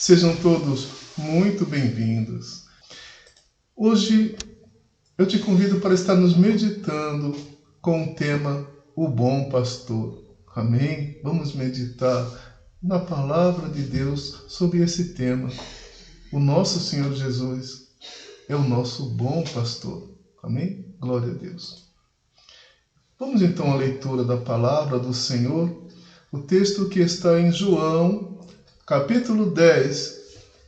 Sejam todos muito bem-vindos. Hoje eu te convido para estarmos meditando com o tema O Bom Pastor. Amém? Vamos meditar na Palavra de Deus sobre esse tema. O nosso Senhor Jesus é o nosso bom pastor. Amém? Glória a Deus. Vamos então à leitura da Palavra do Senhor, o texto que está em João, capítulo 10.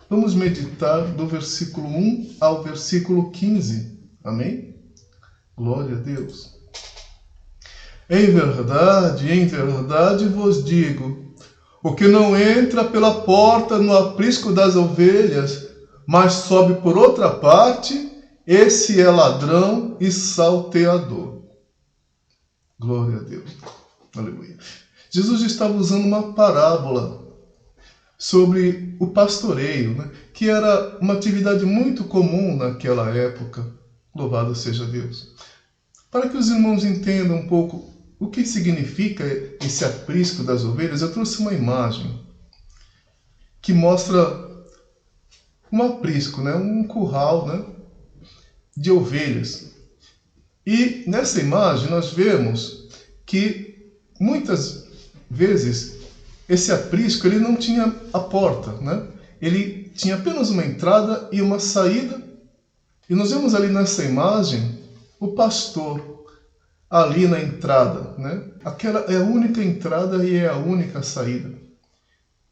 Vamos meditar do versículo 1 ao versículo 15. Amém? Glória a Deus. Em verdade vos digo, o que não entra pela porta no aprisco das ovelhas, mas sobe por outra parte, esse é ladrão e salteador. Glória a Deus. Aleluia. Jesus estava usando uma parábola sobre o pastoreio, que era uma atividade muito comum naquela época. Louvado seja Deus. Para que os irmãos entendam um pouco o que significa esse aprisco das ovelhas, eu trouxe uma imagem que mostra um aprisco, um curral de ovelhas. E nessa imagem nós vemos que muitas vezes esse aprisco ele não tinha a porta, Ele tinha apenas uma entrada e uma saída. E nós vemos ali nessa imagem o pastor ali na entrada, Aquela é a única entrada e é a única saída.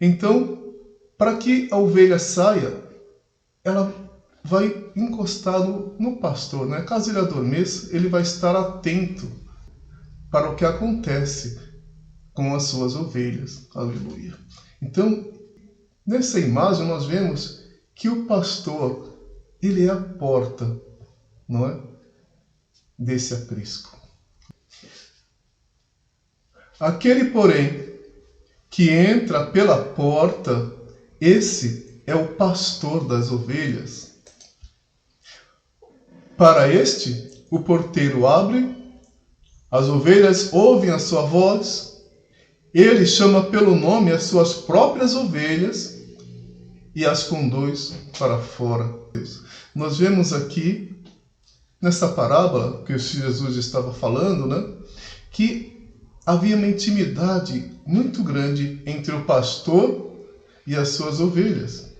Então, para que a ovelha saia, ela vai encostar no pastor, Caso ele adormeça, ele vai estar atento para o que acontece com as suas ovelhas. Aleluia. Então, nessa imagem nós vemos que o pastor, ele é a porta, desse aprisco. Aquele, porém, que entra pela porta, esse é o pastor das ovelhas. Para este, o porteiro abre, as ovelhas ouvem a sua voz, ele chama pelo nome as suas próprias ovelhas e as conduz para fora. Nós vemos aqui, nessa parábola que Jesus estava falando, que havia uma intimidade muito grande entre o pastor e as suas ovelhas.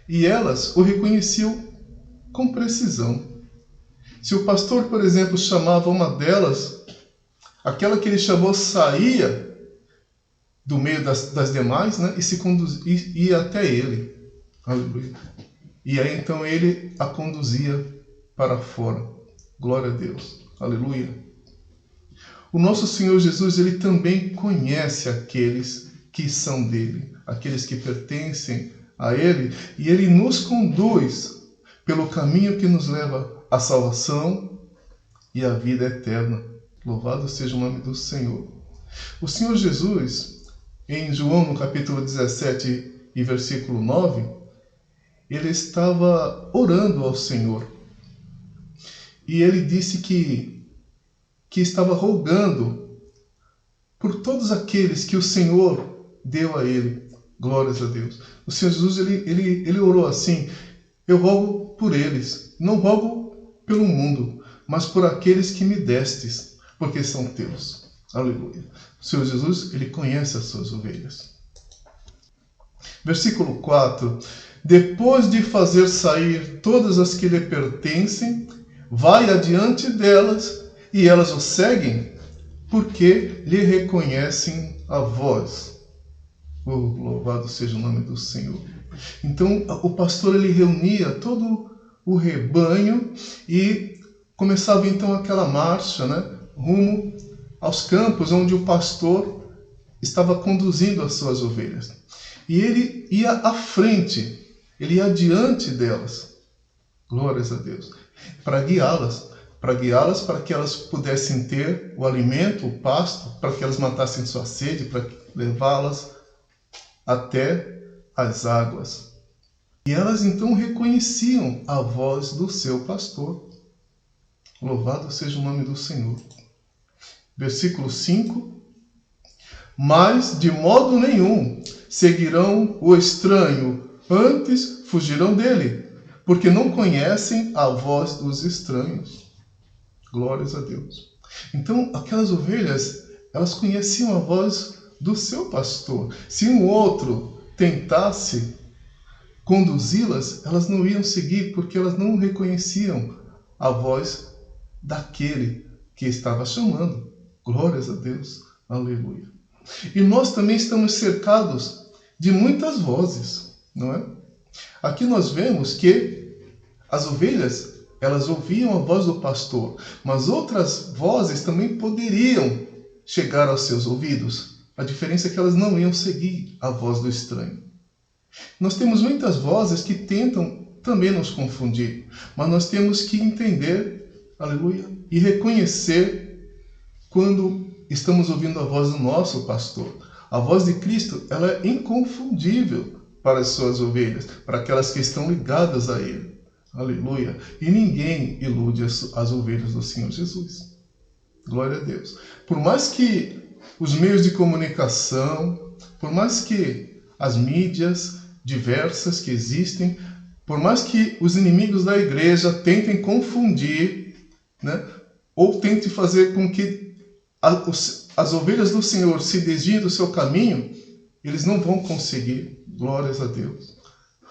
E elas o reconheciam com precisão. Se o pastor, por exemplo, chamava uma delas, aquela que ele chamou saía do meio das demais, e ia até ele. Aleluia. E aí então ele a conduzia para fora. Glória a Deus. Aleluia. O nosso Senhor Jesus, ele também conhece aqueles que são dele, aqueles que pertencem a ele, e ele nos conduz pelo caminho que nos leva à salvação e à vida eterna. Louvado seja o nome do Senhor. O Senhor Jesus, em João, no capítulo 17 e versículo 9, ele estava orando ao Senhor. E ele disse que estava rogando por todos aqueles que o Senhor deu a ele. Glórias a Deus. O Senhor Jesus, ele orou assim: eu rogo por eles, não rogo pelo mundo, mas por aqueles que me destes, porque são teus. Aleluia. O Senhor Jesus, ele conhece as suas ovelhas. Versículo 4. Depois de fazer sair todas as que lhe pertencem, vai adiante delas, e elas o seguem, porque lhe reconhecem a voz. Louvado seja o nome do Senhor. Então, o pastor ele reunia todo o rebanho e começava então aquela marcha, rumo aos campos onde o pastor estava conduzindo as suas ovelhas. E ele ia à frente, ele ia adiante delas. Glórias a Deus. Para guiá-las para que elas pudessem ter o alimento, o pasto, para que elas matassem sua sede, para levá-las até as águas. E elas então reconheciam a voz do seu pastor. Louvado seja o nome do Senhor. Versículo 5. Mas de modo nenhum seguirão o estranho Antes fugirão dele, porque não conhecem a voz dos estranhos. Glórias a Deus. Então, aquelas ovelhas, elas conheciam a voz do seu pastor. Se um outro tentasse conduzi-las, elas não iam seguir, porque elas não reconheciam a voz daquele que estava chamando. Glórias a Deus. Aleluia. E nós também estamos cercados de muitas vozes, não é? Aqui nós vemos que as ovelhas, elas ouviam a voz do pastor, mas outras vozes também poderiam chegar aos seus ouvidos. A diferença é que elas não iam seguir a voz do estranho. Nós temos muitas vozes que tentam também nos confundir, mas nós temos que entender, aleluia, e reconhecer quando estamos ouvindo a voz do nosso pastor. A voz de Cristo, ela é inconfundível para as suas ovelhas, para aquelas que estão ligadas a Ele. Aleluia. E ninguém ilude as ovelhas do Senhor Jesus. Glória a Deus. Por mais que os meios de comunicação, por mais que as mídias diversas que existem, por mais que os inimigos da igreja tentem confundir, né, ou tentem fazer com que as ovelhas do Senhor se desviem do seu caminho, eles não vão conseguir. Glórias a Deus.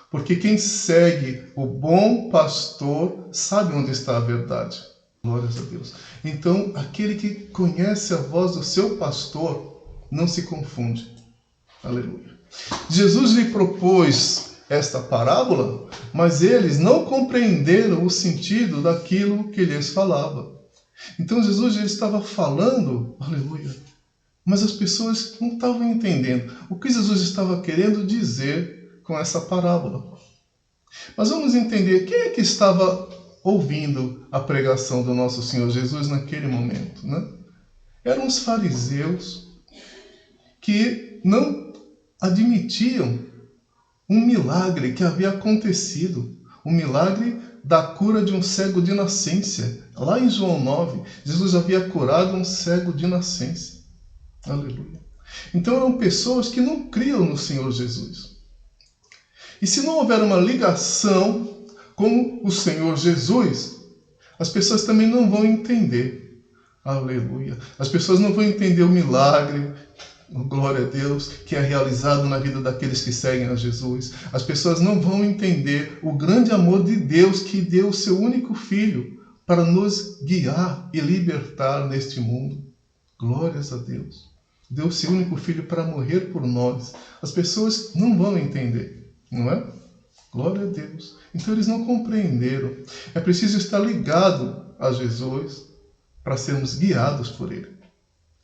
Porque quem segue o bom pastor sabe onde está a verdade. Glórias a Deus. Então, aquele que conhece a voz do seu pastor não se confunde. Aleluia. Jesus lhe propôs esta parábola, mas eles não compreenderam o sentido daquilo que lhes falava. Então, Jesus já estava falando, aleluia, mas as pessoas não estavam entendendo o que Jesus estava querendo dizer com essa parábola. Mas vamos entender quem é que estava ouvindo a pregação do nosso Senhor Jesus naquele momento, né? Eram os fariseus que não admitiam um milagre que havia acontecido, o milagre da cura de um cego de nascença. Lá em João 9, Jesus havia curado um cego de nascença. Aleluia. Então eram pessoas que não criam no Senhor Jesus. E se não houver uma ligação com o Senhor Jesus, as pessoas também não vão entender. Aleluia. As pessoas não vão entender o milagre, glória a Deus, que é realizado na vida daqueles que seguem a Jesus. As pessoas não vão entender o grande amor de Deus que deu o seu único Filho para nos guiar e libertar neste mundo. Glórias a Deus. Deu o seu único Filho para morrer por nós. As pessoas não vão entender. Não é? Glória a Deus. Então eles não compreenderam. É preciso estar ligado a Jesus para sermos guiados por Ele.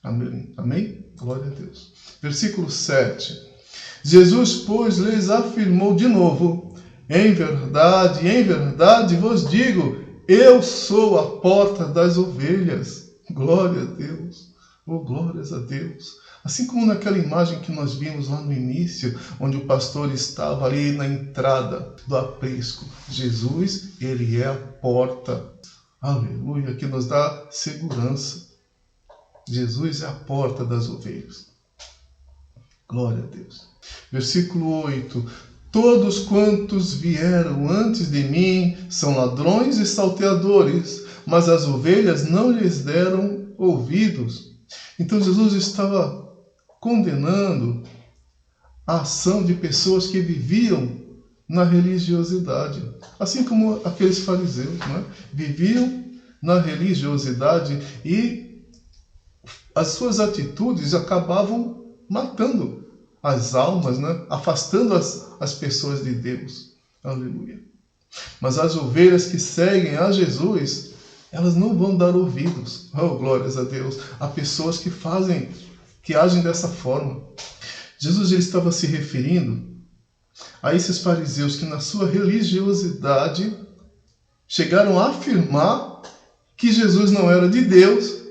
Amém? Amém? Glória a Deus. Versículo 7. Jesus, pois, lhes afirmou de novo: em verdade vos digo, eu sou a porta das ovelhas. Glória a Deus. Oh, glórias a Deus. Assim como naquela imagem que nós vimos lá no início, onde o pastor estava ali na entrada do aprisco. Jesus, Ele é a porta. Aleluia, que nos dá segurança. Jesus é a porta das ovelhas. Glória a Deus. Versículo 8. Todos quantos vieram antes de mim são ladrões e salteadores, mas as ovelhas não lhes deram ouvidos. Então Jesus estava condenando a ação de pessoas que viviam na religiosidade. Assim como aqueles fariseus, não é? Viviam na religiosidade e as suas atitudes acabavam matando as almas, né? Afastando as pessoas de Deus. Aleluia. Mas as ovelhas que seguem a Jesus, elas não vão dar ouvidos, oh, glórias a Deus, a pessoas que agem dessa forma. Jesus ele estava se referindo a esses fariseus que na sua religiosidade chegaram a afirmar que Jesus não era de Deus,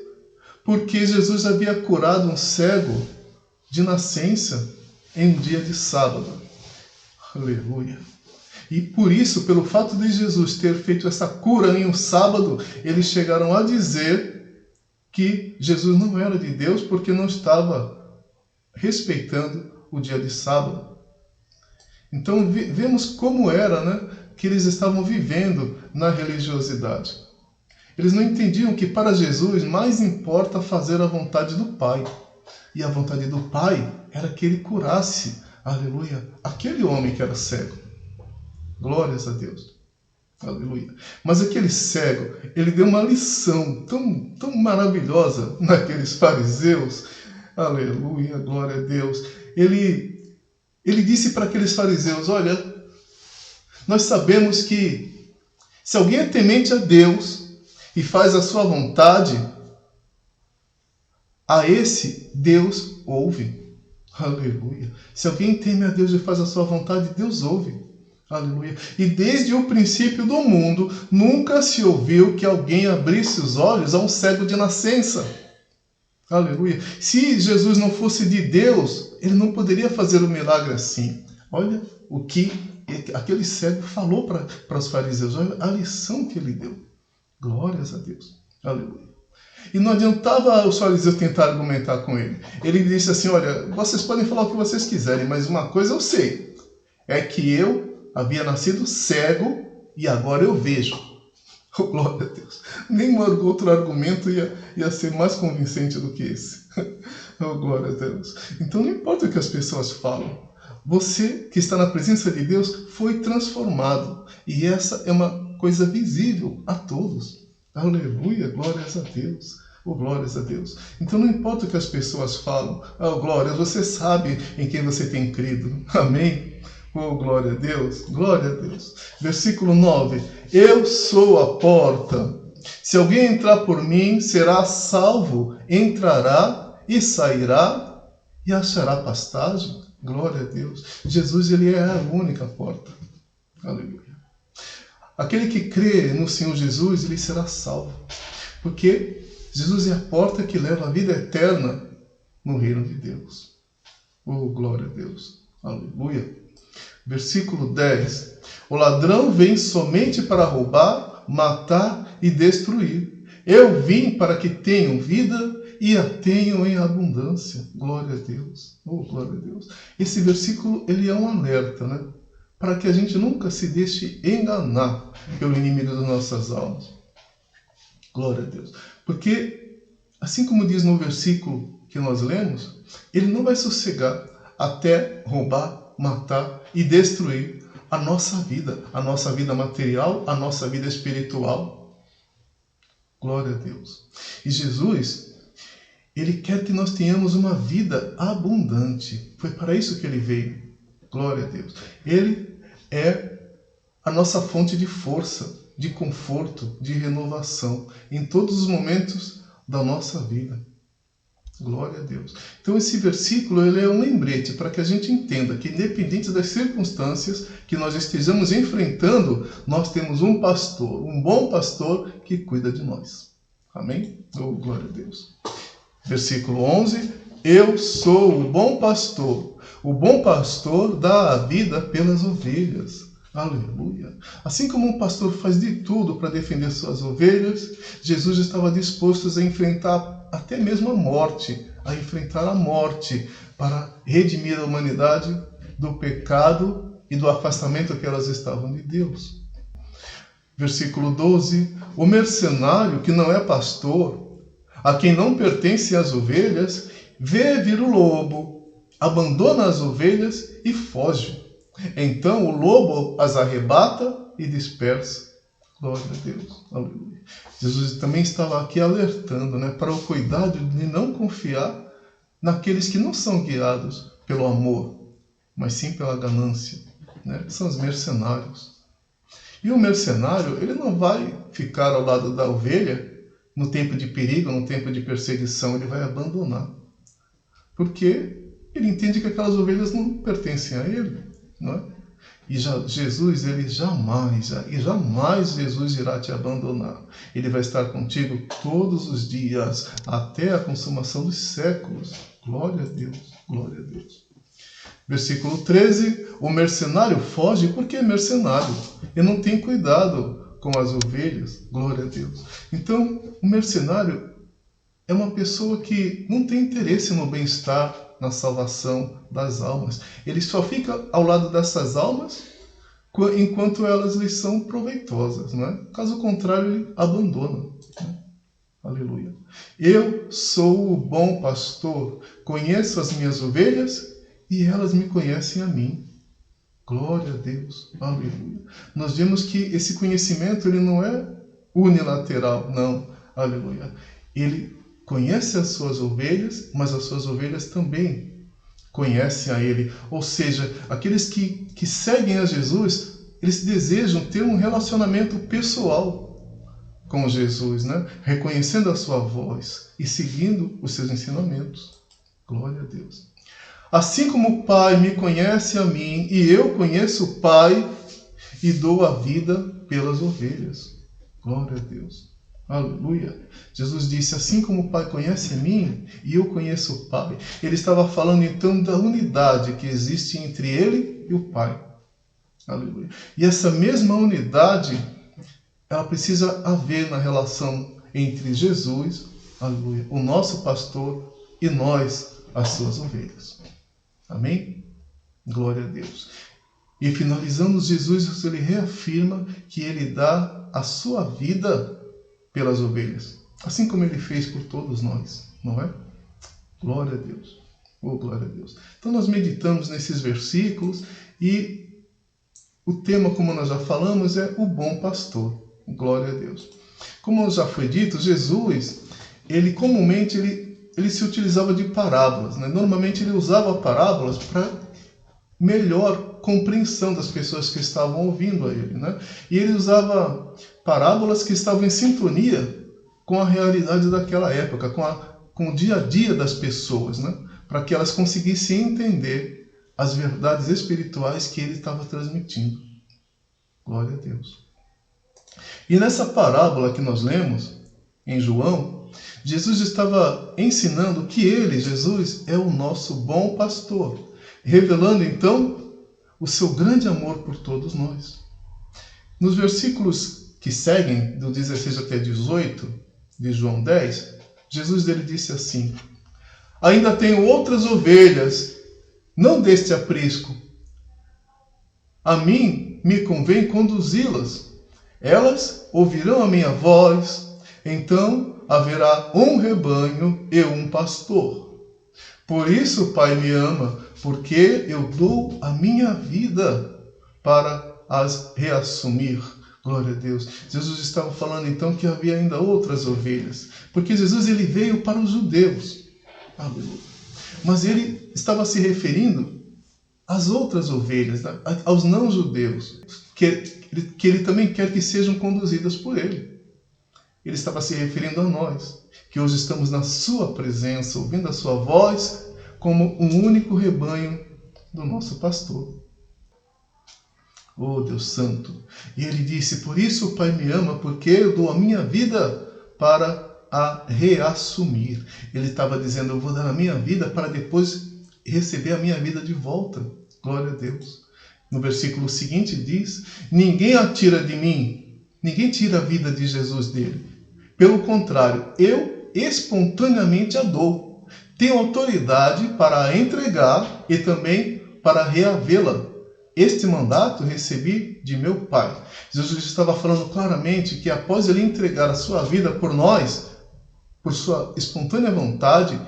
porque Jesus havia curado um cego de nascença em um dia de sábado. Aleluia. E por isso, pelo fato de Jesus ter feito essa cura em um sábado, eles chegaram a dizer que Jesus não era de Deus porque não estava respeitando o dia de sábado. Então vemos como era, né, que eles estavam vivendo na religiosidade. Eles não entendiam que para Jesus mais importa fazer a vontade do Pai. E a vontade do Pai era que ele curasse, aleluia, aquele homem que era cego. Glórias a Deus. Aleluia. Mas aquele cego, ele deu uma lição tão maravilhosa naqueles fariseus. Aleluia, glória a Deus. Ele disse para aqueles fariseus, olha, nós sabemos que se alguém é temente a Deus e faz a sua vontade, a esse Deus ouve. Aleluia. Se alguém teme a Deus e faz a sua vontade, Deus ouve. Aleluia. E desde o princípio do mundo, nunca se ouviu que alguém abrisse os olhos a um cego de nascença. Aleluia. Se Jesus não fosse de Deus, ele não poderia fazer um milagre assim. Olha o que aquele cego falou para os fariseus. Olha a lição que ele deu. Glórias a Deus. Aleluia. E não adiantava os fariseus tentar argumentar com ele. Ele disse assim, olha, vocês podem falar o que vocês quiserem, mas uma coisa eu sei. É que eu havia nascido cego e agora eu vejo. Oh, glória a Deus. Nenhum outro argumento ia ser mais convincente do que esse. Oh, glória a Deus. Então não importa o que as pessoas falam. Você que está na presença de Deus foi transformado. E essa é uma coisa visível a todos. Aleluia, glórias a Deus. Oh, glórias a Deus. Então não importa o que as pessoas falam. Oh, glórias, você sabe em quem você tem crido. Amém. Oh, glória a Deus, glória a Deus. Versículo 9. Eu sou a porta. Se alguém entrar por mim, será salvo. Entrará e sairá e achará pastagem. Glória a Deus. Jesus, ele é a única porta. Aleluia. Aquele que crê no Senhor Jesus, ele será salvo. Porque Jesus é a porta que leva a vida eterna no reino de Deus. Oh, glória a Deus. Aleluia. Versículo 10. O ladrão vem somente para roubar, matar e destruir. Eu vim para que tenham vida e a tenham em abundância. Glória a Deus. Oh, glória a Deus. Esse versículo, ele é um alerta, né? Para que a gente nunca se deixe enganar pelo inimigo das nossas almas. Glória a Deus. Porque, assim como diz no versículo que nós lemos, ele não vai sossegar até roubar, matar e destruir a nossa vida material, a nossa vida espiritual. Glória a Deus. E Jesus, ele quer que nós tenhamos uma vida abundante. Foi para isso que ele veio. Glória a Deus. Ele é a nossa fonte de força, de conforto, de renovação em todos os momentos da nossa vida. Glória a Deus. Então esse versículo, ele é um lembrete para que a gente entenda que independente das circunstâncias que nós estejamos enfrentando, nós temos um pastor, um bom pastor que cuida de nós. Amém? Oh, glória a Deus. Versículo 11. Eu sou o bom pastor. O bom pastor dá a vida pelas ovelhas. Aleluia. Assim como um pastor faz de tudo para defender suas ovelhas, Jesus estava disposto a enfrentar até mesmo a morte, para redimir a humanidade do pecado e do afastamento que elas estavam de Deus. Versículo 12. O mercenário que não é pastor, a quem não pertencem as ovelhas, vê vir o lobo, abandona as ovelhas e foge. Então o lobo as arrebata e dispersa. Glória a Deus. Aleluia. Jesus também estava aqui alertando, né, para o cuidado de não confiar naqueles que não são guiados pelo amor, mas sim pela ganância, né? São os mercenários. E o mercenário, ele não vai ficar ao lado da ovelha no tempo de perigo, no tempo de perseguição, ele vai abandonar. Porque ele entende que aquelas ovelhas não pertencem a ele, não é? E Jesus, ele jamais Jesus irá te abandonar. Ele vai estar contigo todos os dias, até a consumação dos séculos. Glória a Deus, glória a Deus. Versículo 13, o mercenário foge porque é mercenário e não tem cuidado com as ovelhas. Glória a Deus. Então, o mercenário é uma pessoa que não tem interesse no bem-estar na salvação das almas. Ele só fica ao lado dessas almas enquanto elas lhe são proveitosas, não é? Caso contrário, ele abandona. Né? Aleluia. Eu sou o bom pastor, conheço as minhas ovelhas e elas me conhecem a mim. Glória a Deus. Aleluia. Nós vemos que esse conhecimento ele não é unilateral, não. Aleluia. Ele conhece as suas ovelhas, mas as suas ovelhas também conhecem a ele. Ou seja, aqueles que seguem a Jesus, eles desejam ter um relacionamento pessoal com Jesus, né? Reconhecendo a sua voz e seguindo os seus ensinamentos. Glória a Deus. Assim como o Pai me conhece a mim, e eu conheço o Pai, e dou a vida pelas ovelhas. Glória a Deus. Aleluia. Jesus disse, assim como o Pai conhece a mim, e eu conheço o Pai. Ele estava falando então da unidade que existe entre ele e o Pai. Aleluia. E essa mesma unidade, ela precisa haver na relação entre Jesus, aleluia, o nosso pastor, e nós, as suas ovelhas. Amém? Glória a Deus. E finalizando, Jesus ele reafirma que ele dá a sua vida pelas ovelhas, assim como ele fez por todos nós, não é? Glória a Deus. Oh, glória a Deus. Então nós meditamos nesses versículos e o tema, como nós já falamos, é o bom pastor. Glória a Deus. Como já foi dito, Jesus, ele comumente ele se utilizava de parábolas, né? Normalmente ele usava parábolas para melhor compreensão das pessoas que estavam ouvindo a ele, né? E ele usava parábolas que estavam em sintonia com a realidade daquela época, com o dia a dia das pessoas, né? Para que elas conseguissem entender as verdades espirituais que ele estava transmitindo. Glória a Deus. E nessa parábola que nós lemos em João, Jesus estava ensinando que ele, Jesus, é o nosso bom pastor, revelando então o seu grande amor por todos nós. Nos versículos que seguem, do 16 até 18 de João 10, Jesus ele disse assim: ainda tenho outras ovelhas, não deste aprisco. A mim me convém conduzi-las. Elas ouvirão a minha voz, então haverá um rebanho e um pastor. Por isso o Pai me ama, porque eu dou a minha vida para as reassumir. Glória a Deus. Jesus estava falando então que havia ainda outras ovelhas, porque Jesus ele veio para os judeus. Aleluia. Mas ele estava se referindo às outras ovelhas, né? Aos não-judeus, que ele também quer que sejam conduzidas por ele. Ele estava se referindo a nós, que hoje estamos na sua presença, ouvindo a sua voz, como um único rebanho do nosso pastor. Oh, Deus Santo! E ele disse, por isso o Pai me ama, porque eu dou a minha vida para a reassumir. Ele estava dizendo, eu vou dar a minha vida para depois receber a minha vida de volta. Glória a Deus. No versículo seguinte diz, ninguém a tira de mim, ninguém tira a vida de Jesus dele. Pelo contrário, eu espontaneamente a dou. Tenho autoridade para a entregar e também para reavê-la. Este mandato recebi de meu Pai. Jesus estava falando claramente que após ele entregar a sua vida por nós, por sua espontânea vontade,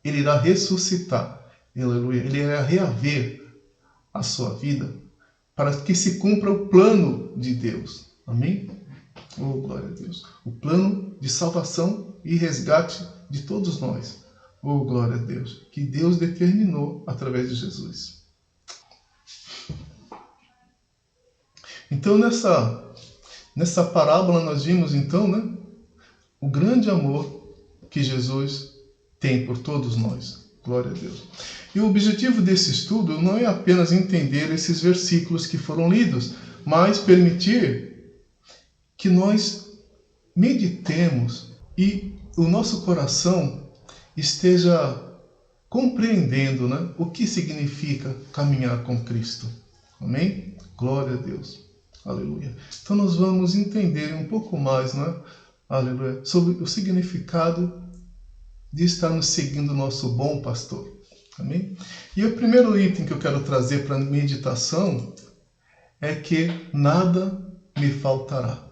ele irá ressuscitar. Aleluia. Ele irá reaver a sua vida para que se cumpra o plano de Deus. Amém? Oh, glória a Deus. O plano de salvação e resgate de todos nós. Oh, glória a Deus. Que Deus determinou através de Jesus. Então, nessa parábola nós vimos, então, né, o grande amor que Jesus tem por todos nós. Glória a Deus. E o objetivo desse estudo não é apenas entender esses versículos que foram lidos, mas permitir que nós meditemos e o nosso coração esteja compreendendo, né, o que significa caminhar com Cristo. Amém? Glória a Deus. Aleluia. Então nós vamos entender um pouco mais, né, aleluia, sobre o significado de estarmos seguindo o nosso bom pastor. Amém? E o primeiro item que eu quero trazer para a meditação é que nada me faltará.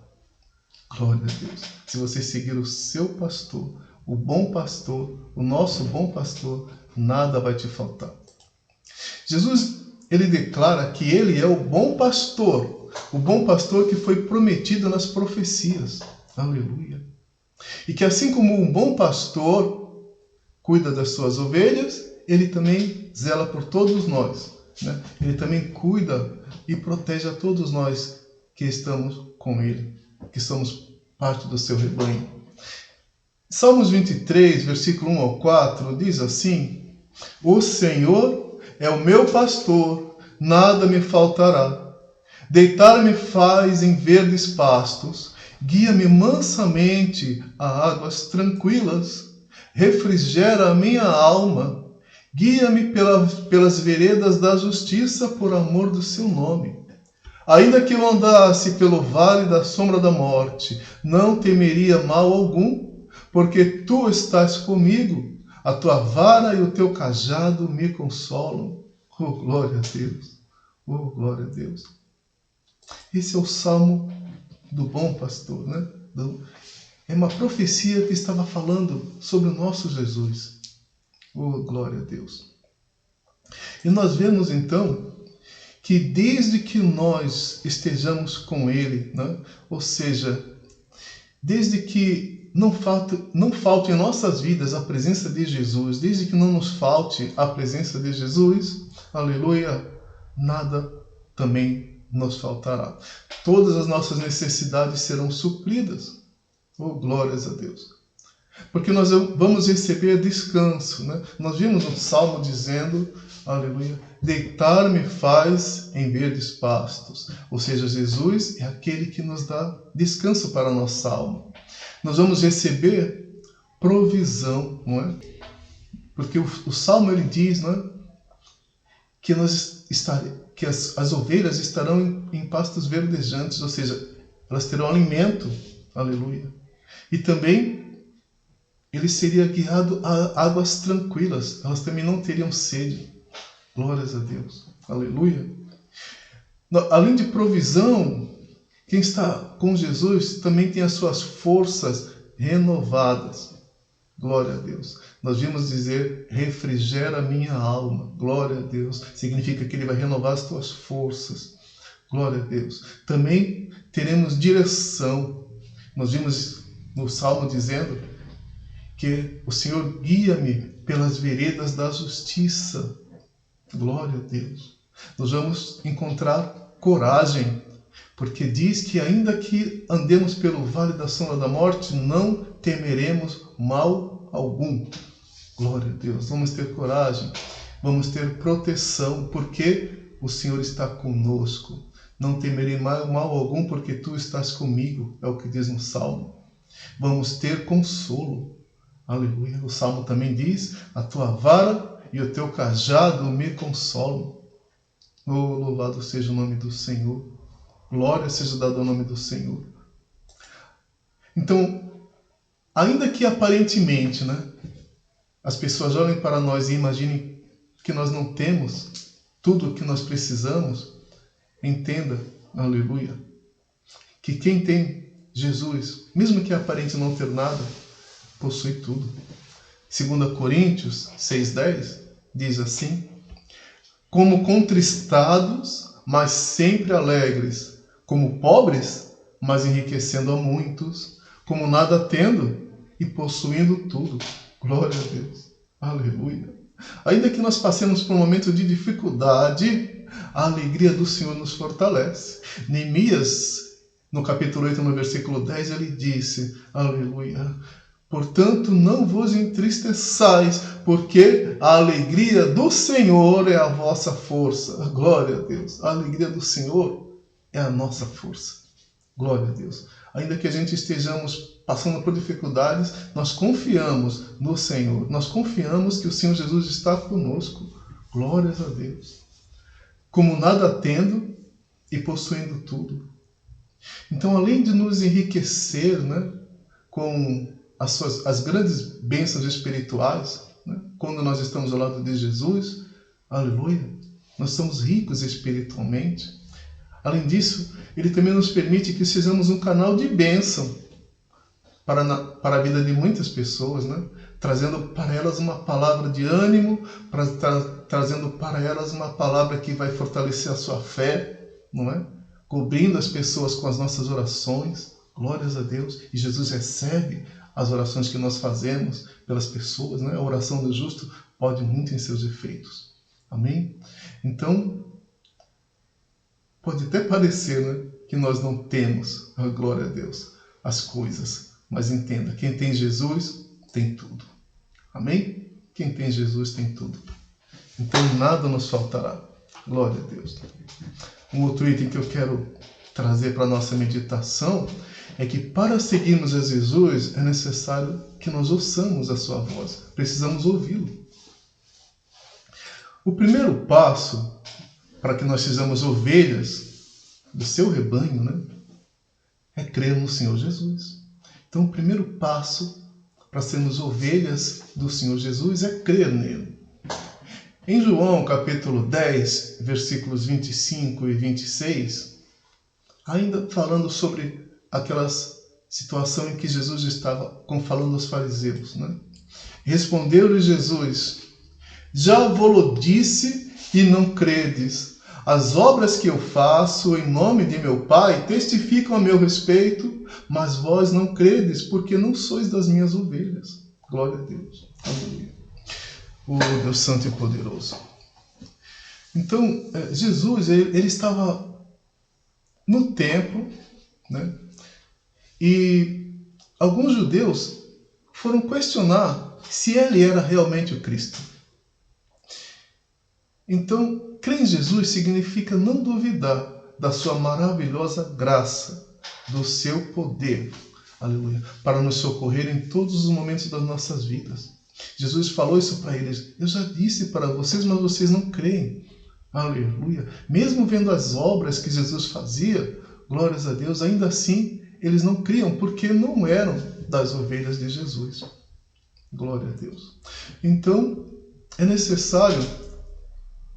Glória a Deus. Se você seguir o seu pastor, o bom pastor, o nosso bom pastor, nada vai te faltar. Jesus, ele declara que ele é o bom pastor que foi prometido nas profecias. Aleluia. E que assim como um bom pastor cuida das suas ovelhas, ele também zela por todos nós, né? Ele também cuida e protege a todos nós que estamos com ele, que somos parte do seu rebanho. Salmos 23, versículo 1 ao 4, diz assim: O Senhor é o meu pastor, nada me faltará. Deitar-me faz em verdes pastos, guia-me mansamente a águas tranquilas, refrigera a minha alma, guia-me pelas veredas da justiça por amor do seu nome. Ainda que eu andasse pelo vale da sombra da morte, não temeria mal algum, porque tu estás comigo, a tua vara e o teu cajado me consolam. Oh, glória a Deus! Oh, glória a Deus! Esse é o Salmo do bom pastor, né? É uma profecia que estava falando sobre o nosso Jesus. Oh, glória a Deus! E nós vemos então que desde que nós estejamos com Ele, né? Ou seja, desde que não falte em nossas vidas a presença de Jesus, desde que não nos falte a presença de Jesus, aleluia, nada também nos faltará. Todas as nossas necessidades serão supridas. Oh, glórias a Deus! Porque nós vamos receber descanso, né? Nós vimos um salmo dizendo, aleluia, deitar-me faz em verdes pastos. Ou seja, Jesus é aquele que nos dá descanso para a nossa alma. Nós vamos receber provisão, não é? Porque o salmo ele diz, não é? Que as ovelhas estarão em pastos verdejantes, ou seja, elas terão alimento, aleluia. E também ele seria guiado a águas tranquilas, elas também não teriam sede. Glórias a Deus, aleluia. Além de provisão, quem está com Jesus também tem as suas forças renovadas. Glória a Deus. Nós vimos dizer, refrigera a minha alma. Glória a Deus. Significa que Ele vai renovar as tuas forças. Glória a Deus. Também teremos direção. Nós vimos no Salmo dizendo que o Senhor guia-me pelas veredas da justiça. Glória a Deus. Nós vamos encontrar coragem, porque diz que ainda que andemos pelo vale da sombra da morte, não temeremos mal algum. Glória a Deus. Vamos ter coragem, vamos ter proteção, porque o Senhor está conosco. Não temerei mal algum, porque tu estás comigo, é o que diz no Salmo. Vamos ter consolo. Aleluia. O Salmo também diz, a tua vara e o teu cajado me consolam. Oh, louvado seja o nome do Senhor. Glória seja dada ao nome do Senhor. Então, ainda que aparentemente, né, as pessoas olhem para nós e imaginem que nós não temos tudo o que nós precisamos, entenda, aleluia, que quem tem Jesus, mesmo que aparente não ter nada, possui tudo. 2 Coríntios 6,10 diz assim: como contristados, mas sempre alegres, como pobres, mas enriquecendo a muitos, como nada tendo e possuindo tudo. Glória a Deus. Aleluia. Ainda que nós passemos por um momento de dificuldade, a alegria do Senhor nos fortalece. Neemias, no capítulo 8, no versículo 10, ele disse, aleluia, portanto, não vos entristeçais, porque a alegria do Senhor é a vossa força. Glória a Deus. A alegria do Senhor é a nossa força. Glória a Deus. Ainda que a gente estejamos passando por dificuldades, nós confiamos no Senhor. Nós confiamos que o Senhor Jesus está conosco. Glórias a Deus. Como nada tendo e possuindo tudo. Então, além de nos enriquecer, né, com as grandes bênçãos espirituais, né, quando nós estamos ao lado de Jesus, aleluia, nós somos ricos espiritualmente. Além disso, Ele também nos permite que sejamos um canal de bênção para a vida de muitas pessoas, né? Trazendo para elas uma palavra de ânimo, trazendo para elas uma palavra que vai fortalecer a sua fé, não é? Cobrindo as pessoas com as nossas orações, glórias a Deus, e Jesus recebe as orações que nós fazemos pelas pessoas, né? A oração do justo pode muito em seus efeitos, amém? Então, pode até parecer, né, que nós não temos, a glória a Deus, as coisas, mas entenda, quem tem Jesus tem tudo, amém? Quem tem Jesus tem tudo, então nada nos faltará, glória a Deus. Um outro item que eu quero trazer para a nossa meditação é que para seguirmos a Jesus é necessário que nós ouçamos a sua voz, precisamos ouvi-lo. O primeiro passo para que nós sejamos ovelhas do seu rebanho, né, é crer no Senhor Jesus. Então, o primeiro passo para sermos ovelhas do Senhor Jesus é crer nele. Em João, capítulo 10, versículos 25 e 26, ainda falando sobre aquela situação em que Jesus estava falando aos fariseus, né? Respondeu-lhe Jesus: já vos disse e não credes. As obras que eu faço em nome de meu Pai testificam a meu respeito, mas vós não credes, porque não sois das minhas ovelhas. Glória a Deus. Aleluia. O Deus Santo e Poderoso. Então, Jesus, ele estava no templo, né? E alguns judeus foram questionar se ele era realmente o Cristo. Então, crer em Jesus significa não duvidar da sua maravilhosa graça, do seu poder, aleluia, para nos socorrer em todos os momentos das nossas vidas. Jesus falou isso para eles: eu já disse para vocês, mas vocês não creem, aleluia. Mesmo vendo as obras que Jesus fazia, glórias a Deus, ainda assim eles não criam, porque não eram das ovelhas de Jesus, glória a Deus. Então, é necessário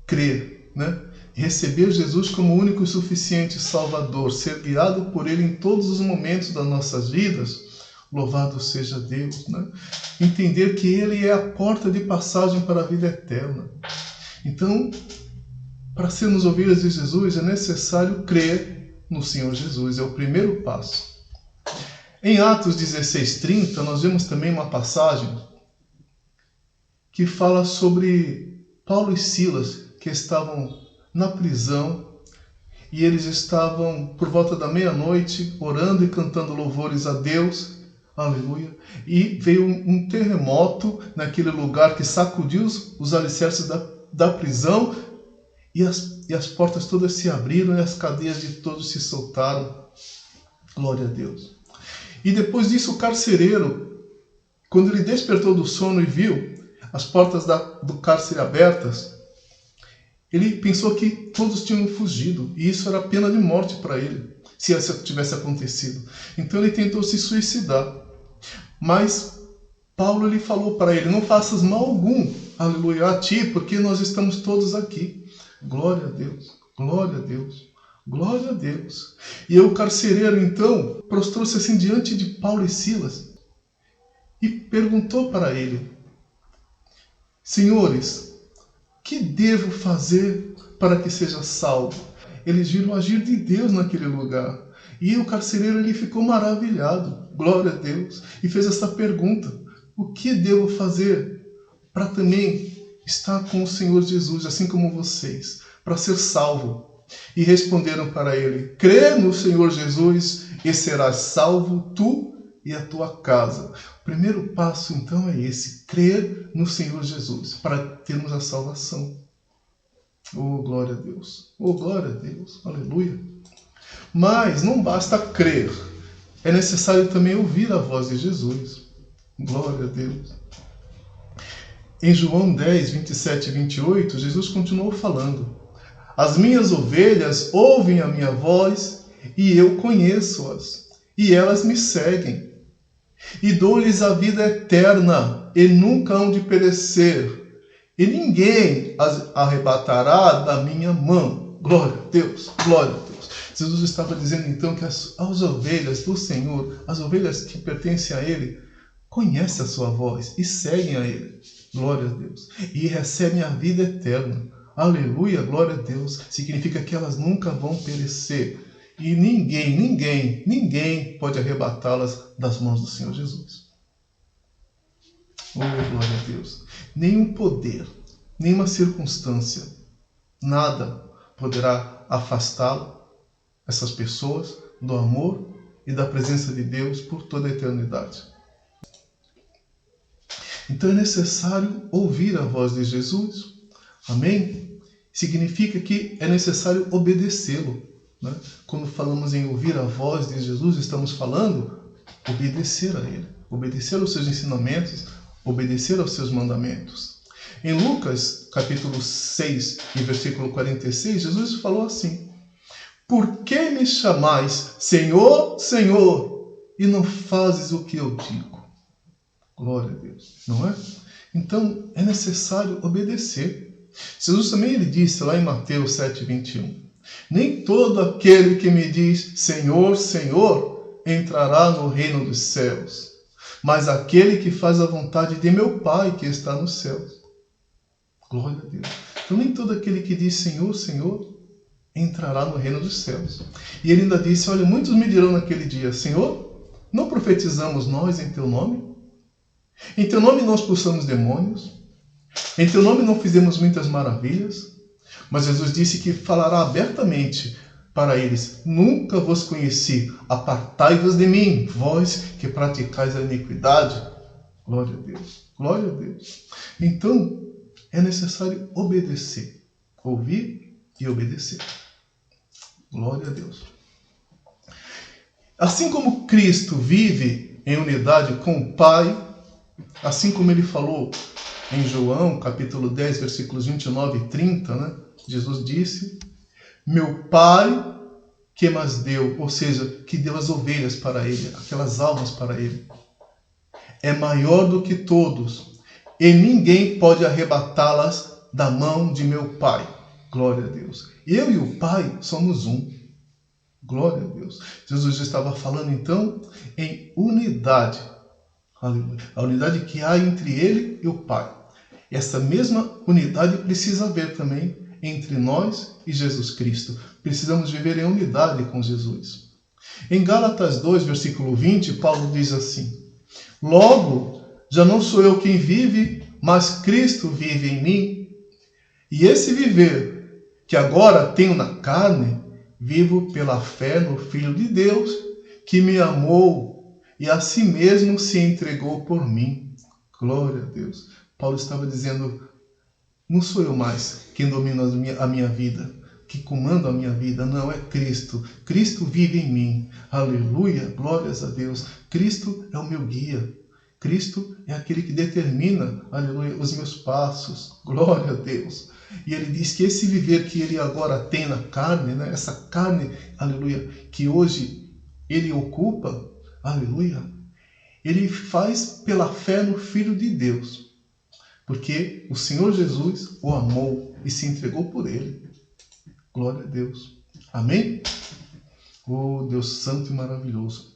crer, né? Receber Jesus como o único e suficiente Salvador, ser guiado por Ele em todos os momentos das nossas vidas, louvado seja Deus, né? Entender que Ele é a porta de passagem para a vida eterna. Então, para sermos ovelhas de Jesus, é necessário crer no Senhor Jesus, é o primeiro passo. Em Atos 16:30, nós vemos também uma passagem que fala sobre Paulo e Silas, que estavam na prisão, e eles estavam por volta da meia-noite orando e cantando louvores a Deus, aleluia, e veio um terremoto naquele lugar que sacudiu os alicerces da prisão, e as portas todas se abriram e as cadeias de todos se soltaram, glória a Deus. E depois disso o carcereiro, quando ele despertou do sono e viu as portas do cárcere abertas, ele pensou que todos tinham fugido, e isso era pena de morte para ele, se isso tivesse acontecido. Então ele tentou se suicidar. Mas Paulo lhe falou para ele: não faças mal algum, aleluia, a ti, porque nós estamos todos aqui. Glória a Deus, glória a Deus, glória a Deus. E o carcereiro então prostrou-se assim diante de Paulo e Silas e perguntou para ele: senhores, que devo fazer para que seja salvo? Eles viram o agir de Deus naquele lugar. E o carcereiro ele ficou maravilhado, glória a Deus, e fez essa pergunta: o que devo fazer para também estar com o Senhor Jesus, assim como vocês, para ser salvo? E responderam para ele: crê no Senhor Jesus e serás salvo, tu e a tua casa. O primeiro passo, então, é esse: crer no Senhor Jesus, para termos a salvação. Oh, glória a Deus! Oh, glória a Deus! Aleluia! Mas não basta crer, é necessário também ouvir a voz de Jesus. Glória a Deus! Em João 10, 27 e 28, Jesus continuou falando: as minhas ovelhas ouvem a minha voz e eu conheço-as, e elas me seguem. E dou-lhes a vida eterna, e nunca hão de perecer, e ninguém as arrebatará da minha mão. Glória a Deus, glória a Deus. Jesus estava dizendo então que as ovelhas do Senhor, as ovelhas que pertencem a Ele, conhecem a sua voz e seguem a Ele. Glória a Deus. E recebem a vida eterna. Aleluia, glória a Deus. Significa que elas nunca vão perecer. E ninguém pode arrebatá-las das mãos do Senhor Jesus. Oh, glória a Deus. Nenhum poder, nenhuma circunstância, nada poderá afastá-lo, essas pessoas, do amor e da presença de Deus por toda a eternidade. Então é necessário ouvir a voz de Jesus. Amém? Significa que é necessário obedecê-lo. Né? Quando falamos em ouvir a voz de Jesus, estamos falando obedecer a Ele, obedecer aos seus ensinamentos, obedecer aos seus mandamentos. Em Lucas, capítulo 6, e versículo 46, Jesus falou assim: por que me chamais Senhor, Senhor, e não fazes o que eu digo? Glória a Deus, não é? Então, é necessário obedecer. Jesus também ele disse lá em Mateus 7, 21, nem todo aquele que me diz Senhor, Senhor, entrará no reino dos céus, mas aquele que faz a vontade de meu Pai que está nos céus. Glória a Deus. Então, nem todo aquele que diz Senhor, Senhor, entrará no reino dos céus. E ele ainda disse, olha, muitos me dirão naquele dia, Senhor, não profetizamos nós em teu nome? Em teu nome nós expulsamos demônios? Em teu nome não fizemos muitas maravilhas? Mas Jesus disse que falará abertamente para eles, nunca vos conheci, apartai-vos de mim, vós que praticais a iniquidade. Glória a Deus, glória a Deus. Então, é necessário obedecer, ouvir e obedecer. Glória a Deus. Assim como Cristo vive em unidade com o Pai, assim como ele falou em João, capítulo 10, versículos 29 e 30, né? Jesus disse, meu Pai que mas deu, ou seja, que deu as ovelhas para ele, aquelas almas para ele, é maior do que todos, e ninguém pode arrebatá-las da mão de meu Pai. Glória a Deus. Eu e o Pai somos um. Glória a Deus. Jesus estava falando então em unidade. Aleluia. A unidade que há entre ele e o Pai. Essa mesma unidade precisa haver também entre nós e Jesus Cristo. Precisamos viver em unidade com Jesus. Em Gálatas 2, versículo 20, Paulo diz assim, logo, já não sou eu quem vive, mas Cristo vive em mim. E esse viver que agora tenho na carne, vivo pela fé no Filho de Deus, que me amou e a si mesmo se entregou por mim. Glória a Deus. Paulo estava dizendo, não sou eu mais quem domina a minha vida, que comanda a minha vida, não, é Cristo. Cristo vive em mim. Aleluia, glórias a Deus. Cristo é o meu guia. Cristo é aquele que determina, aleluia, os meus passos. Glória a Deus. E ele diz que esse viver que ele agora tem na carne, né, essa carne, aleluia, que hoje ele ocupa, aleluia, ele faz pela fé no Filho de Deus. Porque o Senhor Jesus o amou e se entregou por ele. Glória a Deus. Amém? Oh, Deus santo e maravilhoso.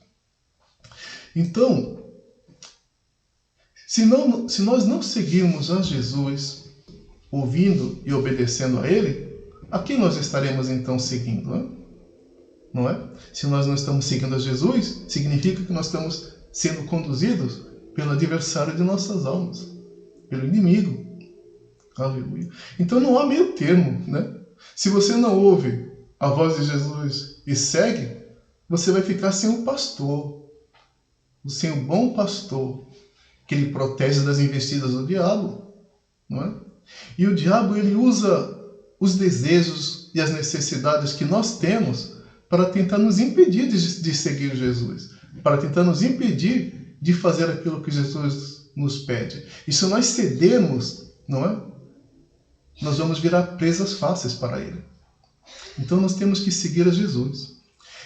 Então, se nós não seguirmos a Jesus, ouvindo e obedecendo a Ele, a quem nós estaremos então seguindo? Hein? Não é? Se nós não estamos seguindo a Jesus, significa que nós estamos sendo conduzidos pelo adversário de nossas almas, pelo inimigo. Aleluia. Então não há meio termo, né? Se você não ouve a voz de Jesus e segue, você vai ficar sem um pastor, sem um bom pastor, que ele protege das investidas do diabo, não é? E o diabo, ele usa os desejos e as necessidades que nós temos para tentar nos impedir de seguir Jesus, para tentar nos impedir de fazer aquilo que Jesus nos pede. E se nós cedermos, não é? Nós vamos virar presas fáceis para ele. Então nós temos que seguir a Jesus.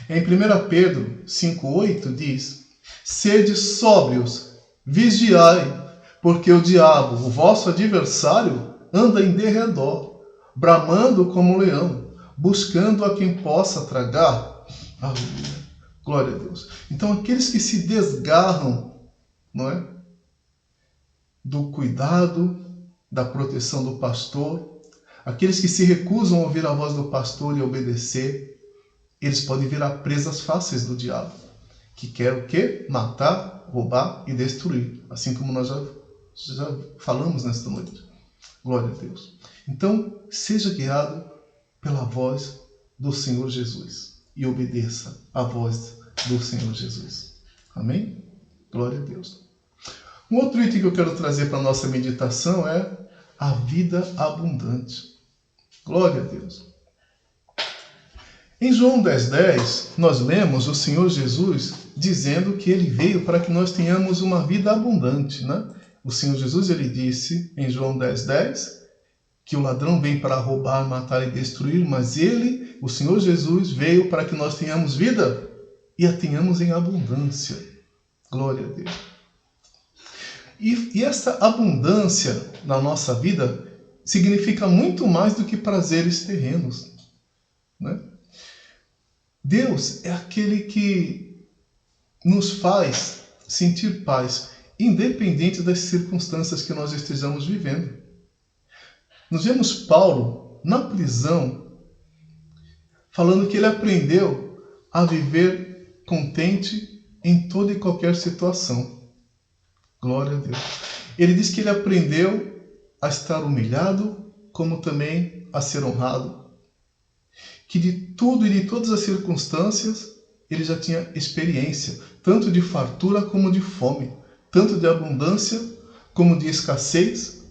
Em 1 Pedro 5,8 diz, sede sóbrios, vigiai, Porque o diabo, o vosso adversário, anda em derredor, bramando como um leão, buscando a quem possa tragar. Aleluia. Glória a Deus. Então, aqueles que se desgarram, não é, do cuidado, da proteção do pastor, aqueles que se recusam a ouvir a voz do pastor e obedecer, eles podem virar presas fáceis do diabo, que quer o quê? Matar, roubar e destruir, assim como nós já falamos nesta noite. Glória a Deus. Então, seja guiado pela voz do Senhor Jesus e obedeça à voz do Senhor Jesus. Amém? Glória a Deus. Um outro item que eu quero trazer para a nossa meditação é a vida abundante. Glória a Deus. Em João 10:10, nós lemos o Senhor Jesus dizendo que Ele veio para que nós tenhamos uma vida abundante, né? O Senhor Jesus, Ele disse em João 10:10, que o ladrão vem para roubar, matar e destruir, mas Ele, o Senhor Jesus, veio para que nós tenhamos vida e a tenhamos em abundância. Glória a Deus. E essa abundância na nossa vida significa muito mais do que prazeres terrenos, né? Deus é aquele que nos faz sentir paz, independente das circunstâncias que nós estejamos vivendo. Nós vemos Paulo na prisão, falando que ele aprendeu a viver contente em toda e qualquer situação. Glória a Deus. Ele diz que ele aprendeu a estar humilhado, como também a ser honrado. Que de tudo e de todas as circunstâncias, ele já tinha experiência, tanto de fartura como de fome, tanto de abundância como de escassez,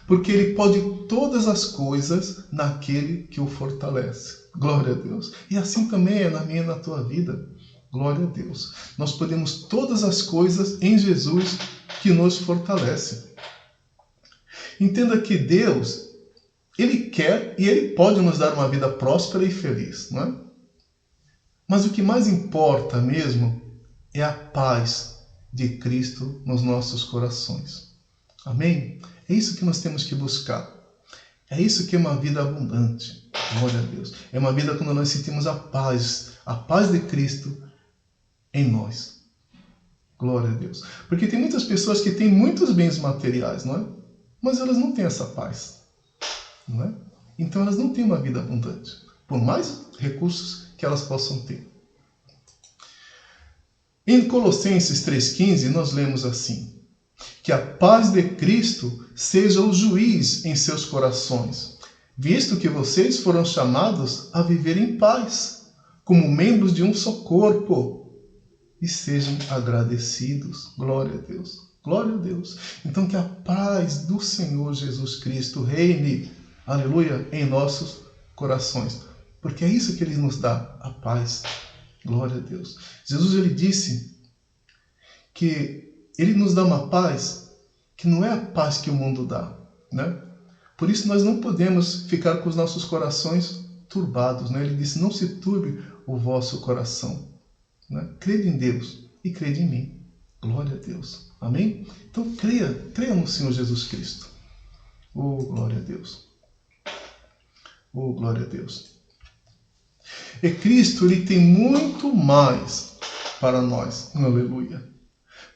porque ele pode todas as coisas naquele que o fortalece. Glória a Deus. E assim também é na minha e na tua vida. Glória a Deus. Nós podemos todas as coisas em Jesus que nos fortalece. Entenda que Deus, Ele quer e Ele pode nos dar uma vida próspera e feliz, não é? Mas o que mais importa mesmo é a paz de Cristo nos nossos corações. Amém? É isso que nós temos que buscar. É isso que é uma vida abundante. Glória a Deus. É uma vida quando nós sentimos a paz de Cristo em nós. Glória a Deus. Porque tem muitas pessoas que têm muitos bens materiais, não é? Mas elas não têm essa paz. Não é? Então elas não têm uma vida abundante, por mais recursos que elas possam ter. Em Colossenses 3,15 nós lemos assim: que a paz de Cristo seja o juiz em seus corações, visto que vocês foram chamados a viver em paz, como membros de um só corpo, e sejam agradecidos. Glória a Deus. Glória a Deus. Então que a paz do Senhor Jesus Cristo reine, aleluia, em nossos corações. Porque é isso que Ele nos dá, a paz. Glória a Deus. Jesus, Ele disse que Ele nos dá uma paz que não é a paz que o mundo dá, né? Por isso nós não podemos ficar com os nossos corações turbados, né? Ele disse, não se turbe o vosso coração, né? Crede em Deus e crede em mim. Glória a Deus. Amém? Então creia no Senhor Jesus Cristo. Oh, glória a Deus. Oh, glória a Deus. E Cristo, Ele tem muito mais para nós. Aleluia.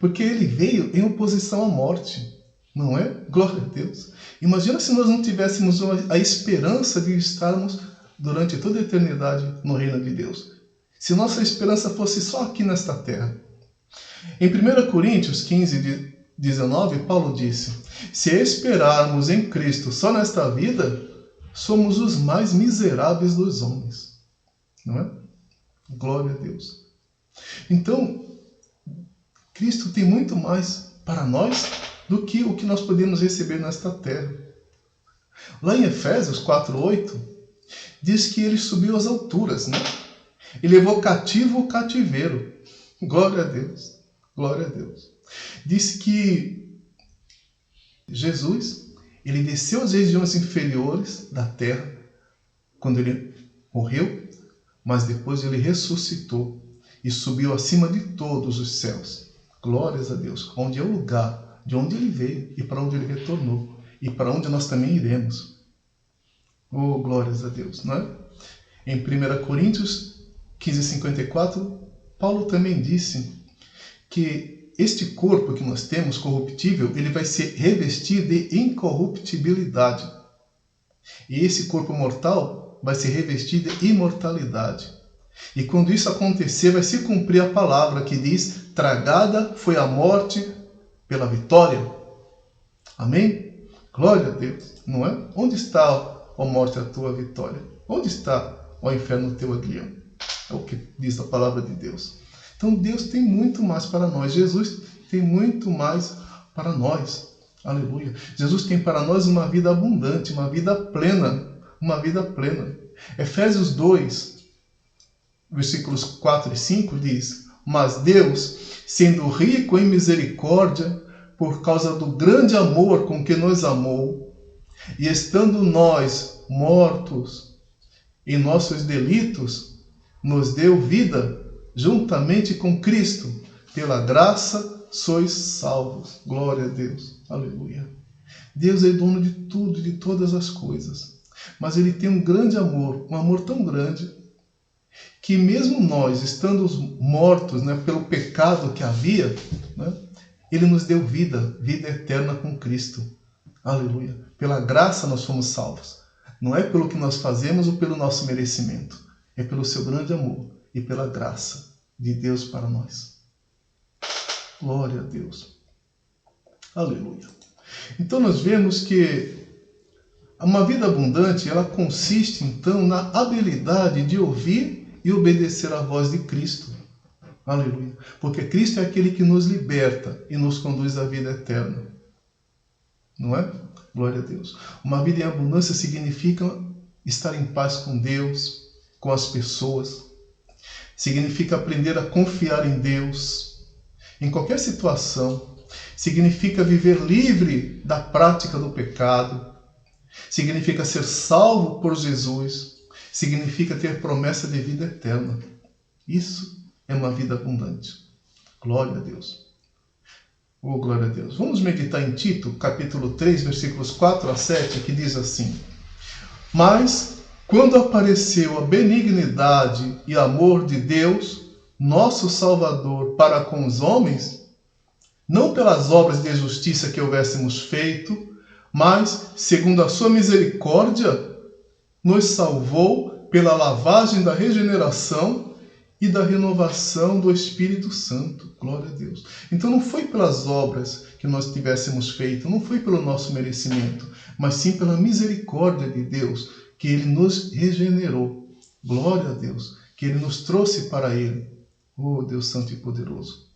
Porque Ele veio em oposição à morte. Não é? Glória a Deus. Imagina se nós não tivéssemos a esperança de estarmos durante toda a eternidade no reino de Deus. Se nossa esperança fosse só aqui nesta terra. Em 1 Coríntios 15:19, Paulo disse: se esperarmos em Cristo só nesta vida, somos os mais miseráveis dos homens. Não é? Glória a Deus. Então, Cristo tem muito mais para nós do que o que nós podemos receber nesta terra. Lá em Efésios 4:8, diz que Ele subiu às alturas, né? E levou cativo o cativeiro. Glória a Deus. Glória a Deus. Diz que Jesus, Ele desceu às regiões inferiores da terra, quando Ele morreu, mas depois Ele ressuscitou e subiu acima de todos os céus. Glórias a Deus, onde é o lugar de onde ele veio e para onde ele retornou e para onde nós também iremos. Oh, glórias a Deus, não é? Em 1 Coríntios 15:54, Paulo também disse que este corpo que nós temos, corruptível, ele vai ser revestido de incorruptibilidade. E esse corpo mortal vai ser revestido de imortalidade. E quando isso acontecer, vai se cumprir a palavra que diz: tragada foi a morte pela vitória. Amém? Glória a Deus, não é? Onde está, ó morte, a tua vitória? Onde está, ó inferno, o teu aguilhão? É o que diz a palavra de Deus. Então Deus tem muito mais para nós. Jesus tem muito mais para nós. Aleluia. Jesus tem para nós uma vida abundante, uma vida plena. Uma vida plena. Efésios 2, versículos 4 e 5 diz: mas Deus, sendo rico em misericórdia, por causa do grande amor com que nos amou, e estando nós mortos em nossos delitos, nos deu vida juntamente com Cristo. Pela graça sois salvos. Glória a Deus. Aleluia. Deus é dono de tudo, de todas as coisas. Mas Ele tem um grande amor, um amor tão grande, que mesmo nós, estando mortos, né, pelo pecado que havia, né, Ele nos deu vida, vida eterna com Cristo. Aleluia. Pela graça nós fomos salvos. Não é pelo que nós fazemos ou pelo nosso merecimento. É pelo seu grande amor e pela graça de Deus para nós. Glória a Deus. Aleluia. Então nós vemos que uma vida abundante, ela consiste então na habilidade de ouvir e obedecer à voz de Cristo. Aleluia. Porque Cristo é aquele que nos liberta e nos conduz à vida eterna. Não é? Glória a Deus. Uma vida em abundância significa estar em paz com Deus, com as pessoas. Significa aprender a confiar em Deus, em qualquer situação. Significa viver livre da prática do pecado. Significa ser salvo por Jesus. Significa ter promessa de vida eterna. Isso é uma vida abundante. Glória a Deus. Oh, glória a Deus. Vamos meditar em Tito, capítulo 3, versículos 4 a 7, que diz assim: mas, quando apareceu a benignidade e amor de Deus, nosso Salvador, para com os homens, não pelas obras de justiça que houvéssemos feito, mas, segundo a sua misericórdia, nos salvou pela lavagem da regeneração e da renovação do Espírito Santo. Glória a Deus. Então não foi pelas obras que nós tivéssemos feito, não foi pelo nosso merecimento, mas sim pela misericórdia de Deus, que Ele nos regenerou. Glória a Deus, que Ele nos trouxe para Ele. Oh, Deus Santo e Poderoso.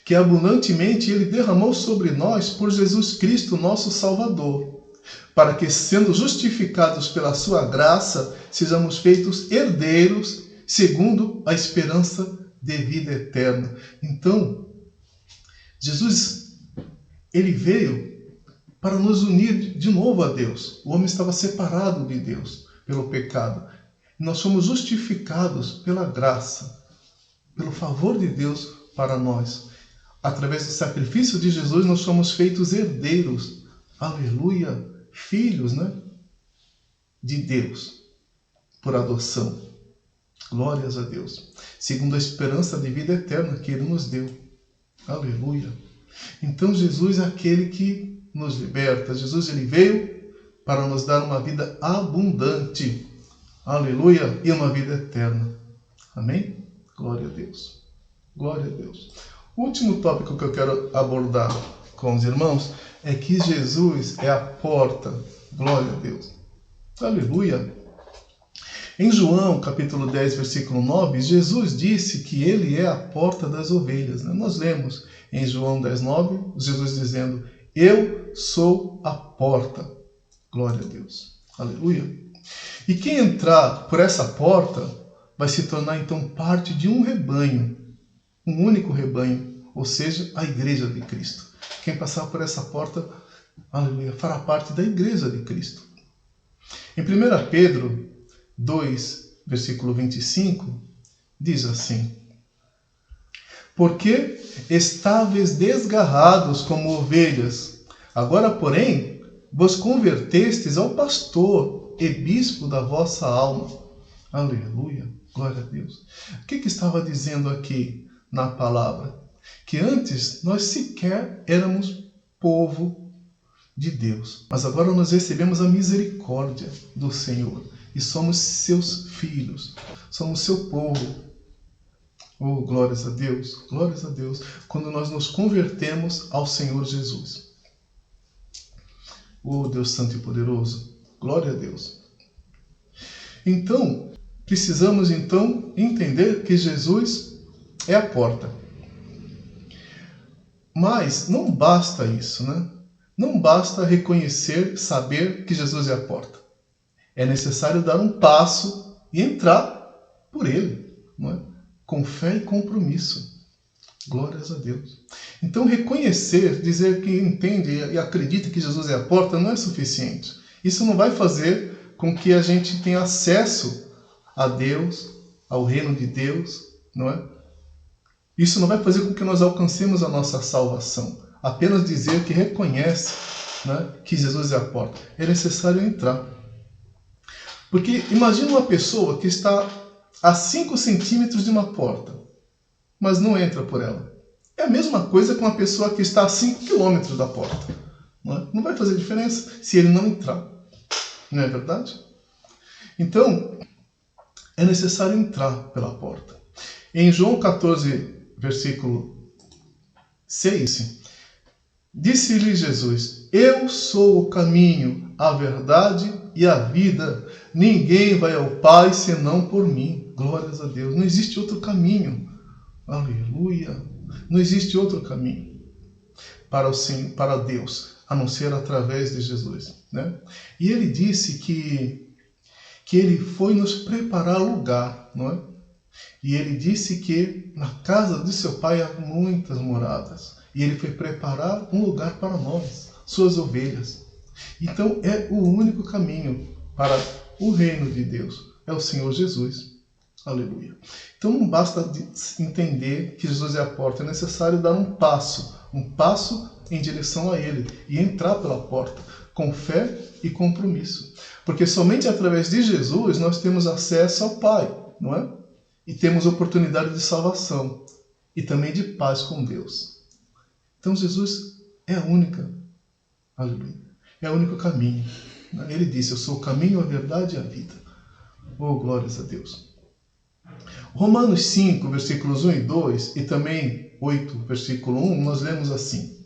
Que abundantemente Ele derramou sobre nós por Jesus Cristo, nosso Salvador, para que, sendo justificados pela sua graça, sejamos feitos herdeiros segundo a esperança de vida eterna. Então, Jesus, Ele veio para nos unir de novo a Deus. O homem estava separado de Deus pelo pecado. Nós fomos justificados pela graça, pelo favor de Deus para nós. Através do sacrifício de Jesus, nós somos feitos herdeiros. Aleluia! Filhos, né? De Deus, por adoção. Glórias a Deus. Segundo a esperança de vida eterna que Ele nos deu. Aleluia! Então Jesus é aquele que nos liberta. Jesus, Ele veio para nos dar uma vida abundante. Aleluia! E uma vida eterna. Amém? Glória a Deus. Glória a Deus. O último tópico que eu quero abordar com os irmãos é que Jesus é a porta. Glória a Deus. Aleluia. Em João, capítulo 10, versículo 9, Jesus disse que Ele é a porta das ovelhas. Nós lemos em João 10, 9, Jesus dizendo: eu sou a porta. Glória a Deus. Aleluia. E quem entrar por essa porta vai se tornar então parte de um rebanho, um único rebanho, ou seja, a igreja de Cristo. Quem passar por essa porta, aleluia, fará parte da igreja de Cristo. Em 1 Pedro 2, versículo 25, diz assim: Porque estáveis desgarrados como ovelhas, agora, porém, vos convertestes ao pastor e bispo da vossa alma. Aleluia, glória a Deus. O que estava dizendo aqui na palavra? Que antes nós sequer éramos povo de Deus, mas agora nós recebemos a misericórdia do Senhor e somos seus filhos, somos seu povo. Oh, glórias a Deus, quando nós nos convertemos ao Senhor Jesus. Oh, Deus Santo e Poderoso, glória a Deus. Então, precisamos entender que Jesus é a porta. Mas não basta isso, né? Não basta reconhecer, saber que Jesus é a porta. É necessário dar um passo e entrar por ele, não é? Com fé e compromisso. Glórias a Deus. Então, reconhecer, dizer que entende e acredita que Jesus é a porta não é suficiente. Isso não vai fazer com que a gente tenha acesso a Deus, ao reino de Deus, não é? Isso não vai fazer com que nós alcancemos a nossa salvação. Apenas dizer que reconhece, né, que Jesus é a porta. É necessário entrar. Porque imagina uma pessoa que está a 5 centímetros de uma porta, mas não entra por ela. É a mesma coisa com uma pessoa que está a 5 quilômetros da porta. Não vai fazer diferença se ele não entrar. Não é verdade? Então, é necessário entrar pela porta. Em João 14, versículo 6, disse-lhe Jesus: eu sou o caminho, a verdade e a vida. Ninguém vai ao Pai senão por mim. Glórias a Deus. Não existe outro caminho. Aleluia. Não existe outro caminho para Deus, a não ser através de Jesus, né? E ele disse que ele foi nos preparar lugar, não é? E ele disse que na casa de seu pai há muitas moradas. E ele foi preparar um lugar para nós, suas ovelhas. Então é o único caminho para o reino de Deus. É o Senhor Jesus. Aleluia. Então não basta entender que Jesus é a porta. É necessário dar um passo em direção a Ele. E entrar pela porta com fé e compromisso. Porque somente através de Jesus nós temos acesso ao Pai, não é? E temos oportunidade de salvação e também de paz com Deus. Então Jesus é a única, aleluia, é o único caminho. Ele disse: eu sou o caminho, a verdade e a vida. Oh, glórias a Deus. Romanos 5, versículos 1 e 2 e também 8, versículo 1, nós lemos assim: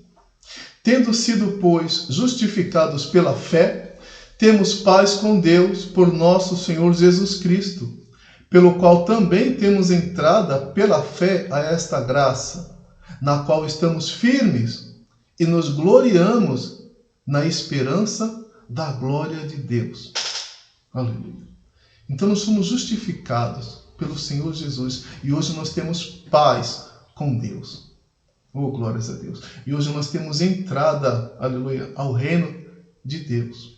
tendo sido, pois, justificados pela fé, temos paz com Deus por nosso Senhor Jesus Cristo, pelo qual também temos entrada pela fé a esta graça, na qual estamos firmes e nos gloriamos na esperança da glória de Deus. Aleluia. Então nós somos justificados pelo Senhor Jesus e hoje nós temos paz com Deus. Oh, glórias a Deus. E hoje nós temos entrada, aleluia, ao reino de Deus.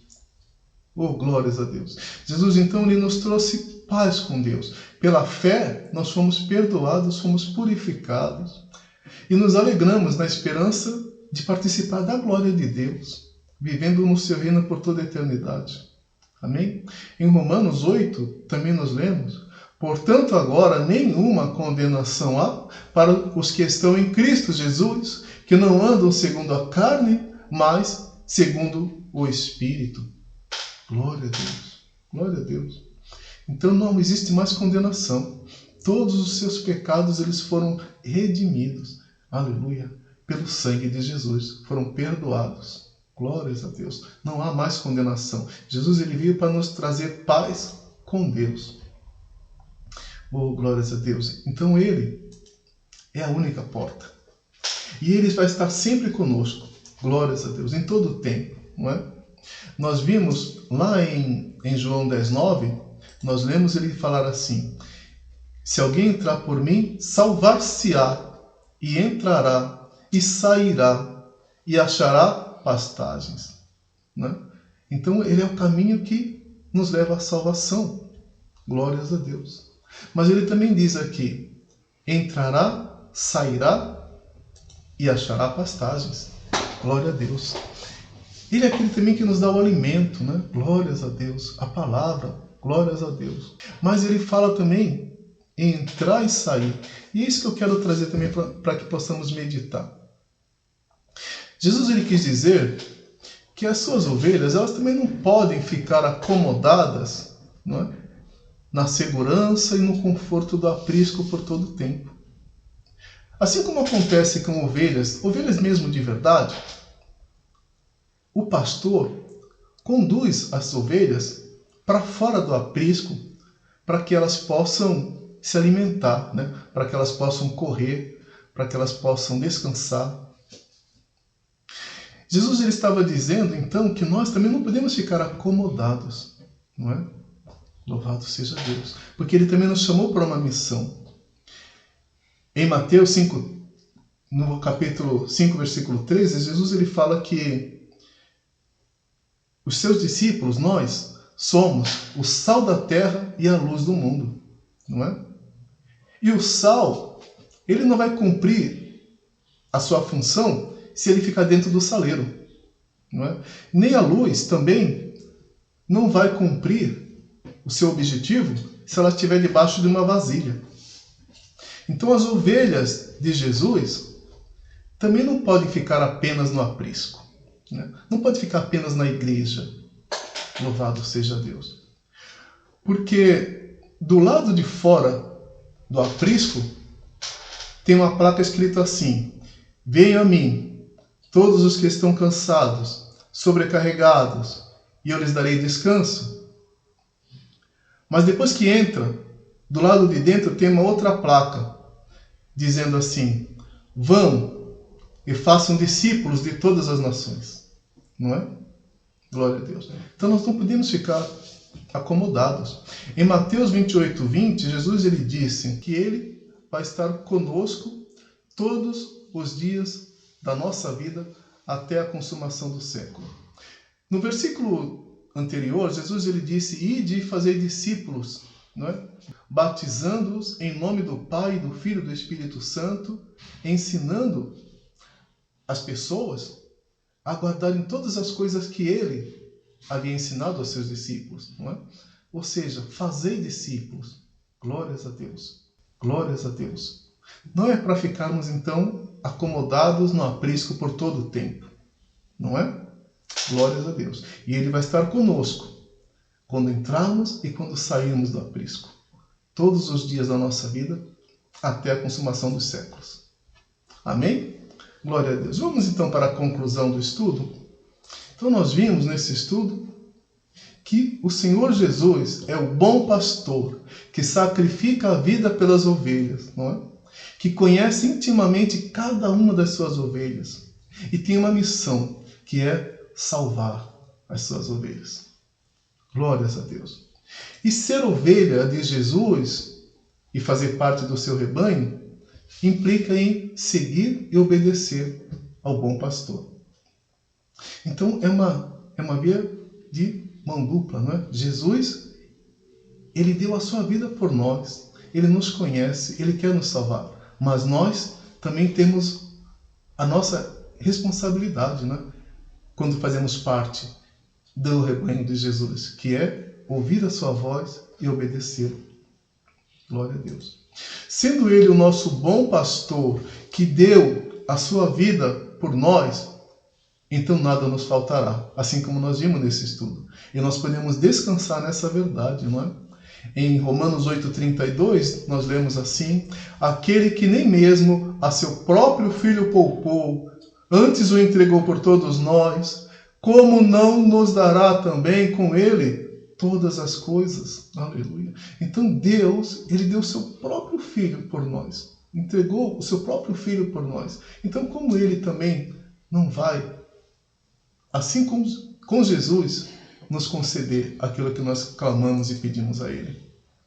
Oh, glórias a Deus. Jesus, então, ele nos trouxe paz com Deus. Pela fé, nós fomos perdoados, fomos purificados. E nos alegramos na esperança de participar da glória de Deus, vivendo no seu reino por toda a eternidade. Amém? Em Romanos 8, também nós lemos: portanto, agora nenhuma condenação há para os que estão em Cristo Jesus, que não andam segundo a carne, mas segundo o Espírito. Glória a Deus. Glória a Deus. Então não existe mais condenação. Todos os seus pecados eles foram redimidos. Aleluia. Pelo sangue de Jesus. Foram perdoados. Glórias a Deus. Não há mais condenação. Jesus ele veio para nos trazer paz com Deus. Oh, glórias a Deus. Então ele é a única porta. E ele vai estar sempre conosco. Glórias a Deus. Em todo o tempo. Não é? Nós vimos lá em João 10:9, nós lemos ele falar assim: se alguém entrar por mim, salvar-se-á, e entrará, e sairá, e achará pastagens. Né? Então ele é o caminho que nos leva à salvação. Glórias a Deus. Mas ele também diz aqui: entrará, sairá e achará pastagens. Glória a Deus. Ele é aquele também que nos dá o alimento, né? Glórias a Deus. A palavra, glórias a Deus. Mas ele fala também em entrar e sair. E é isso que eu quero trazer também para que possamos meditar. Jesus ele quis dizer que as suas ovelhas, elas também não podem ficar acomodadas, não é? Na segurança e no conforto do aprisco por todo o tempo. Assim como acontece com ovelhas mesmo de verdade, o pastor conduz as ovelhas para fora do aprisco para que elas possam se alimentar, né? Para que elas possam correr, para que elas possam descansar. Jesus ele estava dizendo, então, que nós também não podemos ficar acomodados, não é? Louvado seja Deus. Porque ele também nos chamou para uma missão. Em Mateus 5, no capítulo 5, versículo 13, Jesus ele fala que os seus discípulos, nós, somos o sal da terra e a luz do mundo, não é? E o sal, ele não vai cumprir a sua função se ele ficar dentro do saleiro, não é? Nem a luz também não vai cumprir o seu objetivo se ela estiver debaixo de uma vasilha. Então as ovelhas de Jesus também não podem ficar apenas no aprisco, né? Não pode ficar apenas na igreja. Louvado seja Deus. Porque do lado de fora do aprisco tem uma placa escrita assim: venham a mim, todos os que estão cansados, sobrecarregados, e eu lhes darei descanso. Mas depois que entra, do lado de dentro tem uma outra placa, dizendo assim: vão e façam discípulos de todas as nações. Não é? Glória a Deus. Então nós não podemos ficar acomodados. Em Mateus 28, 20, Jesus ele disse que ele vai estar conosco todos os dias da nossa vida até a consumação do século. No versículo anterior, Jesus ele disse: ide e fazei discípulos, não é? Batizando-os em nome do Pai, do Filho e do Espírito Santo, ensinando as pessoas a guardarem todas as coisas que ele havia ensinado aos seus discípulos, não é? Ou seja, fazei discípulos. Glórias a Deus. Glórias a Deus. Não é para ficarmos, então, acomodados no aprisco por todo o tempo, não é? Glórias a Deus. E ele vai estar conosco quando entrarmos e quando sairmos do aprisco, todos os dias da nossa vida, até a consumação dos séculos. Amém? Glória a Deus. Vamos então para a conclusão do estudo. Então nós vimos nesse estudo que o Senhor Jesus é o bom pastor que sacrifica a vida pelas ovelhas, não é? Que conhece intimamente cada uma das suas ovelhas e tem uma missão que é salvar as suas ovelhas. Glórias a Deus. E ser ovelha de Jesus e fazer parte do seu rebanho implica em seguir e obedecer ao bom pastor. Então é uma via de mão dupla, não é? Jesus, ele deu a sua vida por nós, ele nos conhece, ele quer nos salvar, mas nós também temos a nossa responsabilidade, né? Quando fazemos parte do rebanho de Jesus, que é ouvir a sua voz e obedecê-lo. Glória a Deus. Sendo ele o nosso bom pastor, que deu a sua vida por nós, então nada nos faltará, assim como nós vimos nesse estudo. E nós podemos descansar nessa verdade, não é? Em Romanos 8,32, nós lemos assim: aquele que nem mesmo a seu próprio filho poupou, antes o entregou por todos nós, como não nos dará também com ele todas as coisas? Aleluia. Então Deus, ele deu o seu próprio filho por nós, entregou o seu próprio filho por nós. Então como ele também não vai, assim como com Jesus, nos conceder aquilo que nós clamamos e pedimos a ele,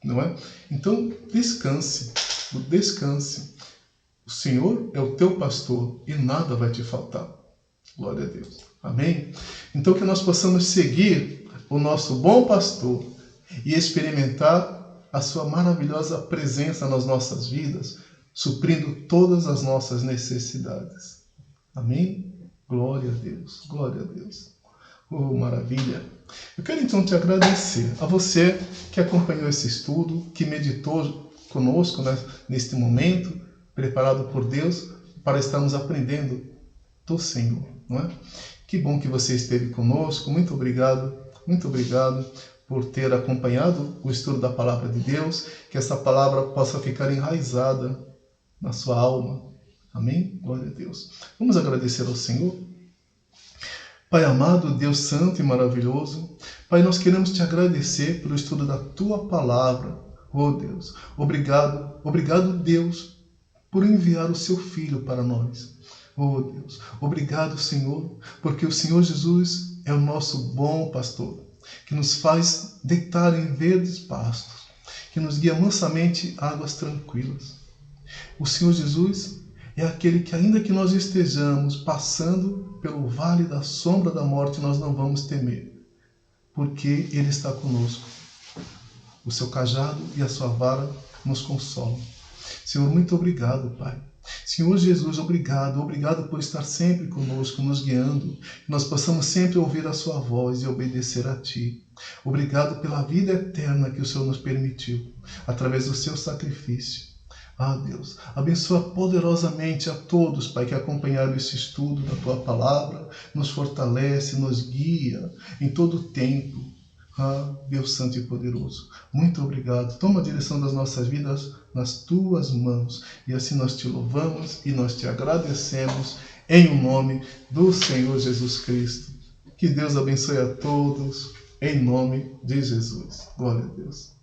não é? Então descanse, descanse. O Senhor é o teu pastor e nada vai te faltar. Glória a Deus. Amém? Então que nós possamos seguir o nosso bom pastor e experimentar a sua maravilhosa presença nas nossas vidas suprindo todas as nossas necessidades. Amém? Glória a Deus, glória a Deus. Oh, maravilha! Eu quero então te agradecer a você que acompanhou esse estudo, que meditou conosco, né, neste momento, preparado por Deus para estarmos aprendendo do Senhor, não é? Que bom que você esteve conosco, muito obrigado por ter acompanhado o estudo da Palavra de Deus, que essa palavra possa ficar enraizada na sua alma. Amém? Glória a Deus. Vamos agradecer ao Senhor. Pai amado, Deus santo e maravilhoso, Pai, nós queremos te agradecer pelo estudo da Tua Palavra. Oh Deus, obrigado Deus, por enviar o Seu Filho para nós. Oh Deus, obrigado Senhor, porque o Senhor Jesus é o nosso bom pastor, que nos faz deitar em verdes pastos, que nos guia mansamente a águas tranquilas. O Senhor Jesus é aquele que, ainda que nós estejamos passando pelo vale da sombra da morte, nós não vamos temer, porque Ele está conosco. O seu cajado e a sua vara nos consolam. Senhor, muito obrigado, Pai. Senhor Jesus, obrigado por estar sempre conosco, nos guiando, que nós possamos sempre ouvir a sua voz e obedecer a Ti. Obrigado pela vida eterna que o Senhor nos permitiu, através do seu sacrifício. Ah, Deus, abençoa poderosamente a todos, Pai, que acompanharam esse estudo da Tua Palavra, nos fortalece, nos guia em todo o tempo. Ah, Deus Santo e Poderoso, muito obrigado. Toma a direção das nossas vidas nas Tuas mãos. E assim nós Te louvamos e nós Te agradecemos em o nome do Senhor Jesus Cristo. Que Deus abençoe a todos em nome de Jesus. Glória a Deus.